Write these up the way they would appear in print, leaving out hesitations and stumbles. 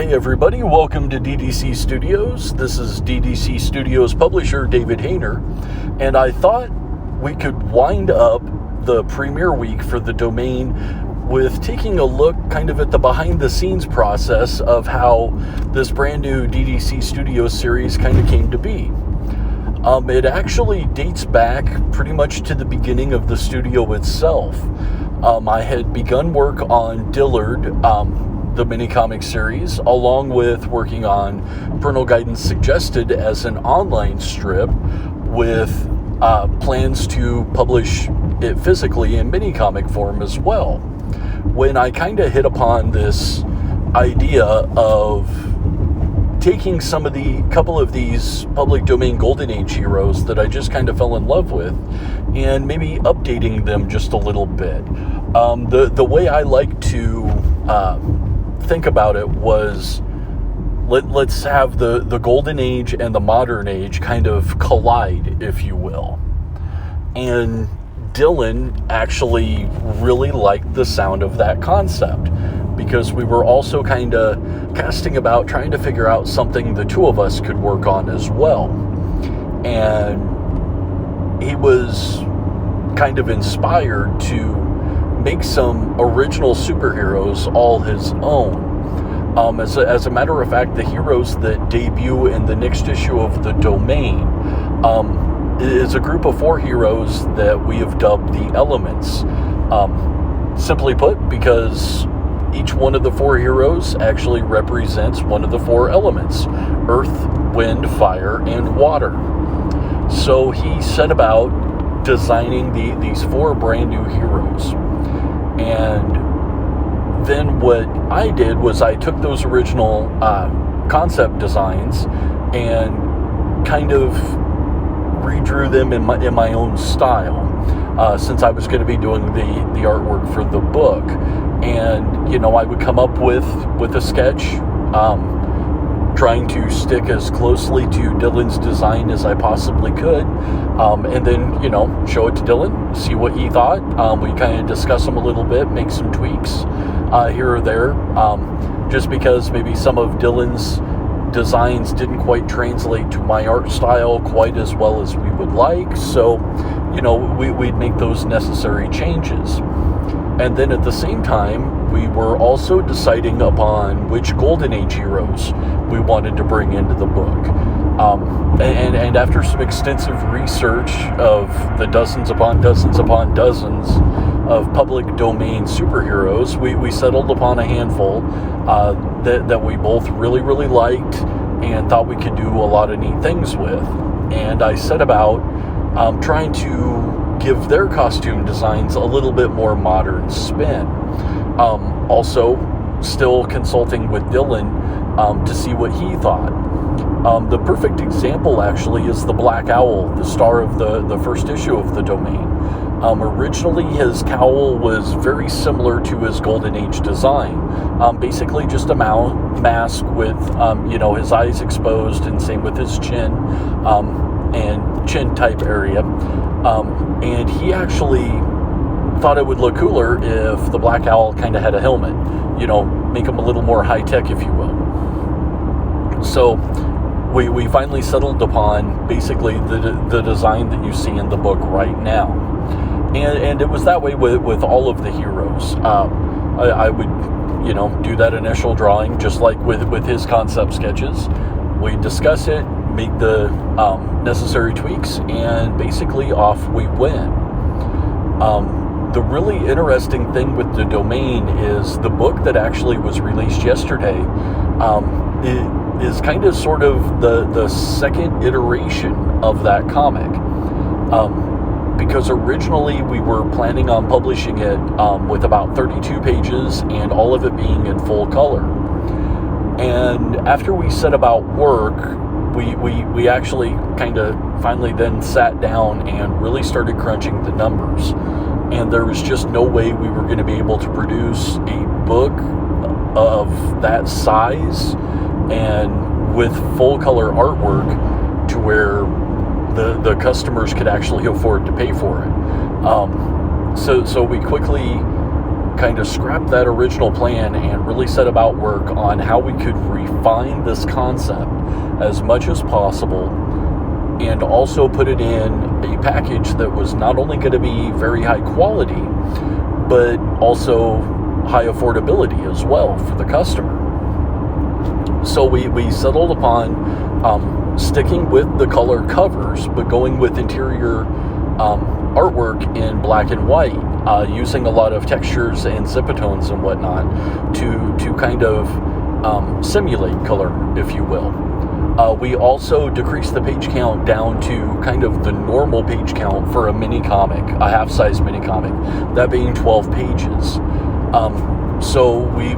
Hey everybody, welcome to DDC Studios. This is DDC Studios publisher David Hayner, and I thought we could wind up the premiere week for the domain with taking a look kind of at the behind the scenes process of how this brand new DDC Studios series kind of came to be. It actually dates back pretty much to the beginning of the studio itself. I had begun work on Dillard, the mini-comic series, along with working on Parental Guidance Suggested as an online strip with plans to publish it physically in mini-comic form as well. When I kind of hit upon this idea of taking couple of these public domain Golden Age heroes that I just kind of fell in love with and maybe updating them just a little bit. The way I like to think about it was let's have the Golden Age and the Modern Age kind of collide, if you will. And Dylan actually really liked the sound of that concept because we were also kind of casting about trying to figure out something the two of us could work on as well. And he was kind of inspired to make some original superheroes all his own. As a matter of fact, the heroes that debut in the next issue of the domain is a group of 4 heroes that we have dubbed the Elements. Simply put, because each one of the 4 heroes actually represents one of the 4 elements: earth, wind, fire, and water. So he set about designing these 4 brand new heroes. And then what I did was I took those original concept designs and kind of redrew them in my own style, since I was going to be doing the artwork for the book. And I would come up with a sketch, trying to stick as closely to Dylan's design as I possibly could, and then show it to Dylan, see what he thought. We kind of discuss them a little bit, make some tweaks here or there, just because maybe some of Dylan's designs didn't quite translate to my art style quite as well as we would like. So we'd make those necessary changes. And then at the same time, we were also deciding upon which Golden Age heroes we wanted to bring into the book. And after some extensive research of the dozens upon dozens upon dozens of public domain superheroes, we settled upon a handful that we both really, really liked and thought we could do a lot of neat things with. And I set about trying to give their costume designs a little bit more modern spin. Also, still consulting with Dylan to see what he thought. The perfect example actually is the Black Owl, the star of the first issue of the domain. Originally, his cowl was very similar to his Golden Age design. Basically just a mask with his eyes exposed, and same with his chin and chin type area. And he actually thought it would look cooler if the Black Owl kind of had a helmet, make him a little more high-tech, if you will. So we finally settled upon basically the design that you see in the book right now. And it was that way with all of the heroes. I would, do that initial drawing just like with his concept sketches. We discuss it, make the necessary tweaks, and basically off we went. The really interesting thing with the domain is the book that actually was released yesterday is kind of sort of the second iteration of that comic. Because originally we were planning on publishing it with about 32 pages and all of it being in full color. And after we set about work, we actually kind of finally then sat down and really started crunching the numbers. And there was just no way we were going to be able to produce a book of that size and with full color artwork to where the customers could actually afford to pay for it. So we quickly kind of scrap that original plan and really set about work on how we could refine this concept as much as possible, and also put it in a package that was not only going to be very high quality, but also high affordability as well for the customer. So we settled upon sticking with the color covers, but going with interior artwork in black and white, using a lot of textures and zipatones and whatnot to kind of simulate color, if you will. We also decreased the page count down to kind of the normal page count for a mini comic, a half-size mini comic, that being 12 pages. So we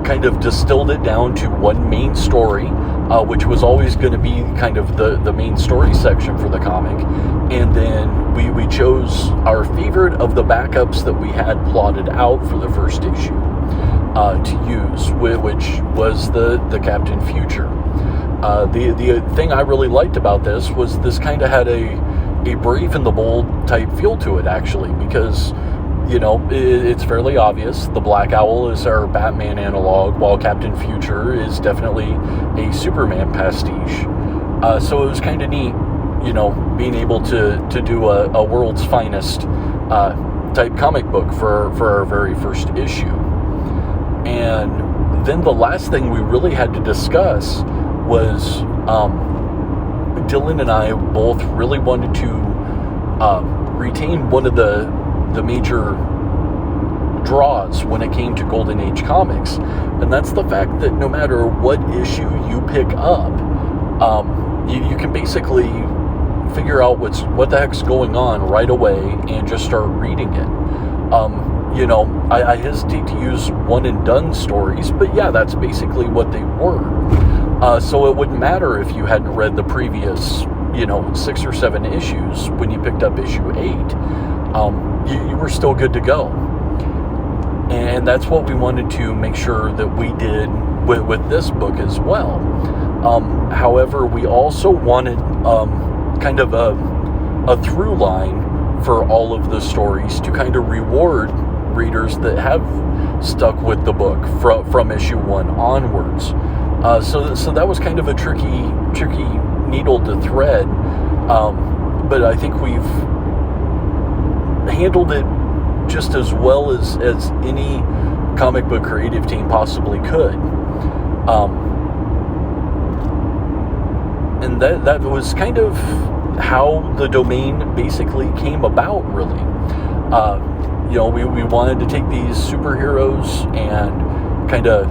kind of distilled it down to one main story, which was always going to be kind of the main story section for the comic. And then we chose our favorite of the backups that we had plotted out for the first issue to use, which was the Captain Future. The thing I really liked about this was this kind of had a Brave and the Bold type feel to it, actually, because, you know, it's fairly obvious. The Black Owl is our Batman analog, while Captain Future is definitely a Superman pastiche. So it was kind of neat, you know, being able to do a world's finest type comic book for our very first issue. And then the last thing we really had to discuss was Dylan and I both really wanted to retain one of the major draws when it came to Golden Age comics, and that's the fact that no matter what issue you pick up, you can basically figure out what the heck's going on right away and just start reading it. You know, I hesitate to use one and done stories, but yeah, that's basically what they were. So it wouldn't matter if you hadn't read the previous, you know, 6 or 7 issues when you picked up issue 8. You were still good to go. And that's what we wanted to make sure that we did with this book as well. However, we also wanted kind of a through line for all of the stories to kind of reward readers that have stuck with the book from issue 1 onwards. So that was kind of a tricky needle to thread, but I think we've handled it just as well as any comic book creative team possibly could. And that was kind of how the domain basically came about, really. You know, we wanted to take these superheroes and kind of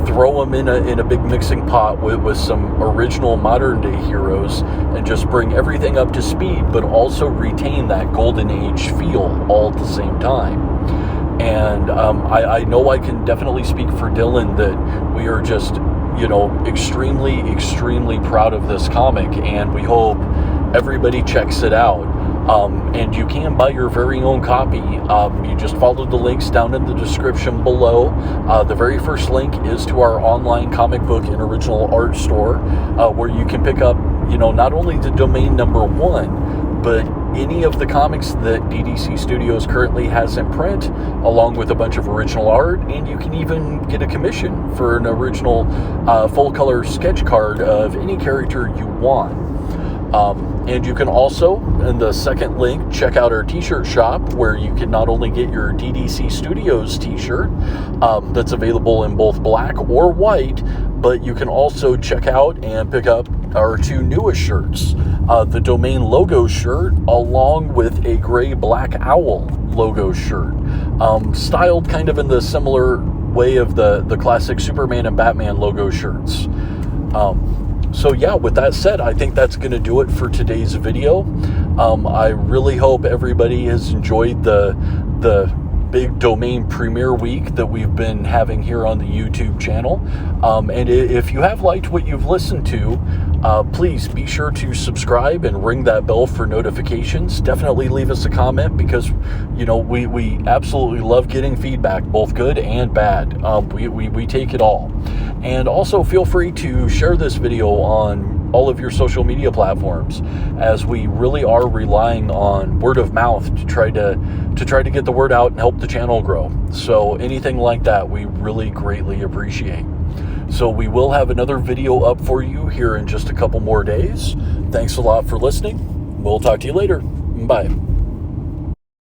throw them in a big mixing pot with some original modern day heroes and just bring everything up to speed, but also retain that Golden Age feel all at the same time. And I know I can definitely speak for Dylan that we are just, you know, extremely proud of this comic, and we hope everybody checks it out. And you can buy your very own copy. You just follow the links down in the description below. The very first link is to our online comic book and original art store, where you can pick up, you know, not only the domain number 1, but any of the comics that DDC Studios currently has in print, along with a bunch of original art, and you can even get a commission for an original full-color sketch card of any character you want. And you can also, in the second link, check out our t-shirt shop, where you can not only get your DDC Studios t-shirt that's available in both black or white, but you can also check out and pick up our 2 newest shirts, the Domain logo shirt along with a gray Black Owl logo shirt, styled kind of in the similar way of the classic Superman and Batman logo shirts. So yeah, with that said, I think that's going to do it for today's video. I really hope everybody has enjoyed the big domain premiere week that we've been having here on the YouTube channel. And if you have liked what you've listened to, please be sure to subscribe and ring that bell for notifications. Definitely leave us a comment, because, you know, we absolutely love getting feedback, both good and bad. We take it all. And also feel free to share this video on all of your social media platforms, as we really are relying on word of mouth to try to get the word out and help the channel grow. So anything like that, we really greatly appreciate. So we will have another video up for you here in just a couple more days. Thanks a lot for listening. We'll talk to you later. Bye.